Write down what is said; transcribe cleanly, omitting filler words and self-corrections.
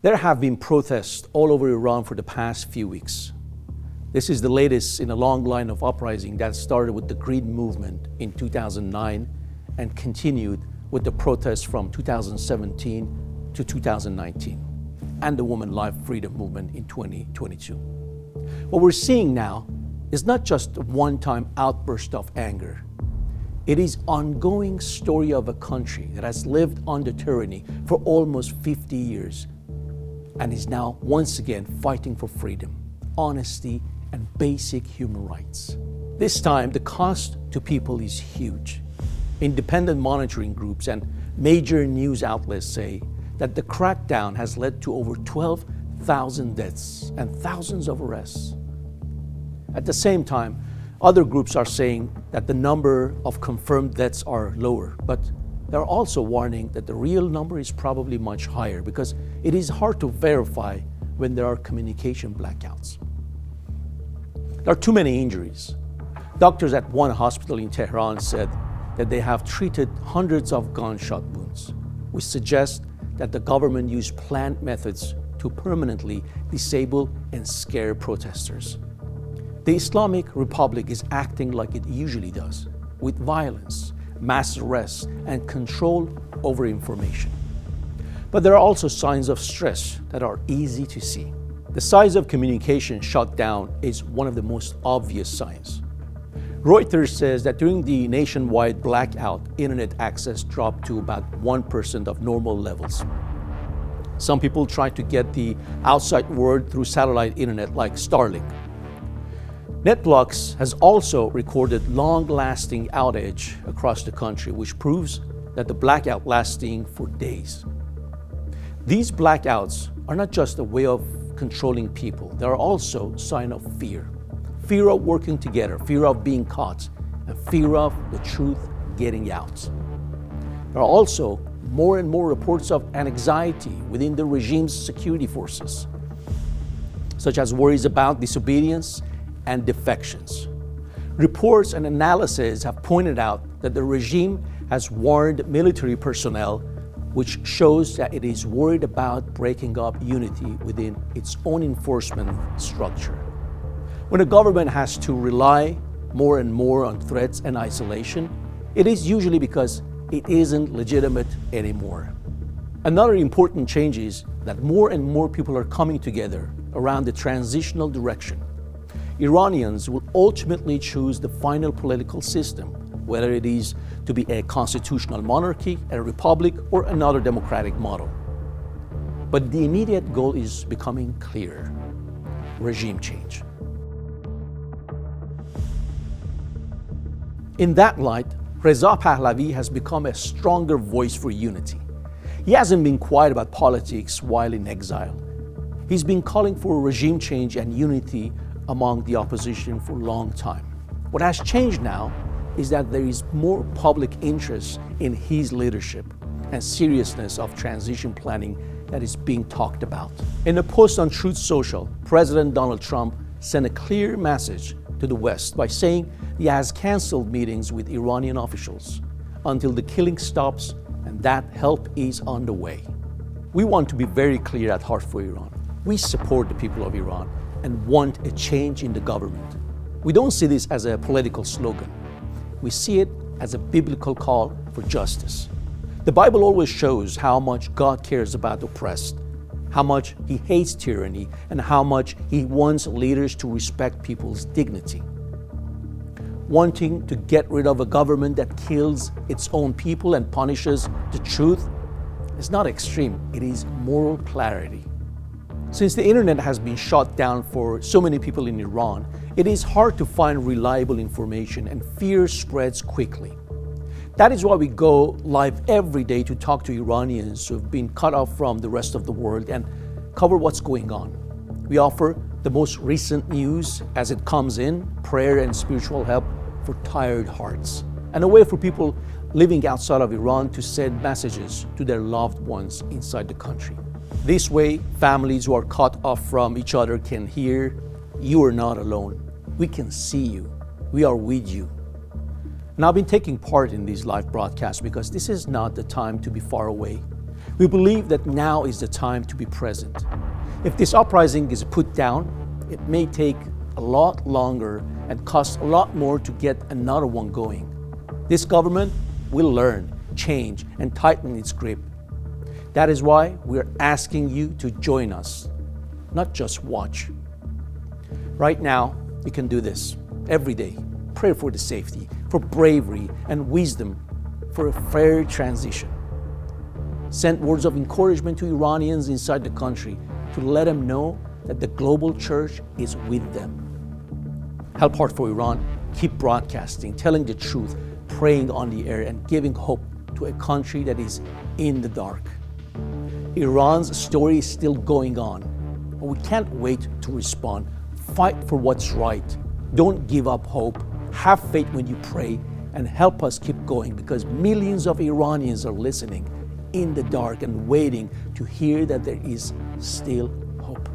There have been protests all over Iran for the past few weeks. This is the latest in a long line of uprising that started with the Green Movement in 2009 and continued with the protests from 2017 to 2019 and the Women Life Freedom Movement in 2022. What we're seeing now is not just a one-time outburst of anger. It is an ongoing story of a country that has lived under tyranny for almost 50 years and is now once again fighting for freedom, honesty, and basic human rights. This time, the cost to people is huge. Independent monitoring groups and major news outlets say that the crackdown has led to over 12,000 deaths and thousands of arrests. At the same time, other groups are saying that the number of confirmed deaths are lower, but they're also warning that the real number is probably much higher because it is hard to verify when there are communication blackouts. There are too many injuries. Doctors at one hospital in Tehran said that they have treated hundreds of gunshot wounds, which suggests that the government used planned methods to permanently disable and scare protesters. The Islamic Republic is acting like it usually does, with violence, mass arrests, and control over information. But there are also signs of stress that are easy to see. The size of communication shut down is one of the most obvious signs. Reuters says that during the nationwide blackout, internet access dropped to about 1% of normal levels. Some people tried to get the outside world through satellite internet like Starlink. NetBlocks has also recorded long-lasting outage across the country, which proves that the blackout lasting for days. These blackouts are not just a way of controlling people, they are also a sign of fear. Fear of working together, fear of being caught, and fear of the truth getting out. There are also more and more reports of anxiety within the regime's security forces, such as worries about disobedience and defections. Reports and analysis have pointed out that the regime has warned military personnel, which shows that it is worried about breaking up unity within its own enforcement structure. When a government has to rely more and more on threats and isolation, it is usually because it isn't legitimate anymore. Another important change is that more and more people are coming together around the transitional direction. Iranians will ultimately choose the final political system, whether it is to be a constitutional monarchy, a republic, or another democratic model. But the immediate goal is becoming clear: regime change. In that light, Reza Pahlavi has become a stronger voice for unity. He hasn't been quiet about politics while in exile. He's been calling for regime change and unity among the opposition for a long time. What has changed now is that there is more public interest in his leadership and seriousness of transition planning that is being talked about. In a post on Truth Social, President Donald Trump sent a clear message to the West by saying he has canceled meetings with Iranian officials until the killing stops and that help is on the way. We want to be very clear at Heart for Iran. We support the people of Iran and want a change in the government. We don't see this as a political slogan. We see it as a biblical call for justice. The Bible always shows how much God cares about the oppressed, how much He hates tyranny, and how much He wants leaders to respect people's dignity. Wanting to get rid of a government that kills its own people and punishes the truth is not extreme, it is moral clarity. Since the internet has been shut down for so many people in Iran, it is hard to find reliable information and fear spreads quickly. That is why we go live every day to talk to Iranians who have been cut off from the rest of the world and cover what's going on. We offer the most recent news as it comes in, prayer and spiritual help for tired hearts, and a way for people living outside of Iran to send messages to their loved ones inside the country. This way, families who are cut off from each other can hear, "You are not alone. We can see you. We are with you." And I've been taking part in these live broadcasts because this is not the time to be far away. We believe that now is the time to be present. If this uprising is put down, it may take a lot longer and cost a lot more to get another one going. This government will learn, change, and tighten its grip. That is why we're asking you to join us, not just watch. Right now, you can do this every day. Pray for the safety, for bravery and wisdom, for a fair transition. Send words of encouragement to Iranians inside the country to let them know that the global church is with them. Help Heart for Iran keep broadcasting, telling the truth, praying on the air, and giving hope to a country that is in the dark. Iran's story is still going on, but we can't wait to respond. Fight for what's right. Don't give up hope. Have faith when you pray, and help us keep going, because millions of Iranians are listening in the dark and waiting to hear that there is still hope.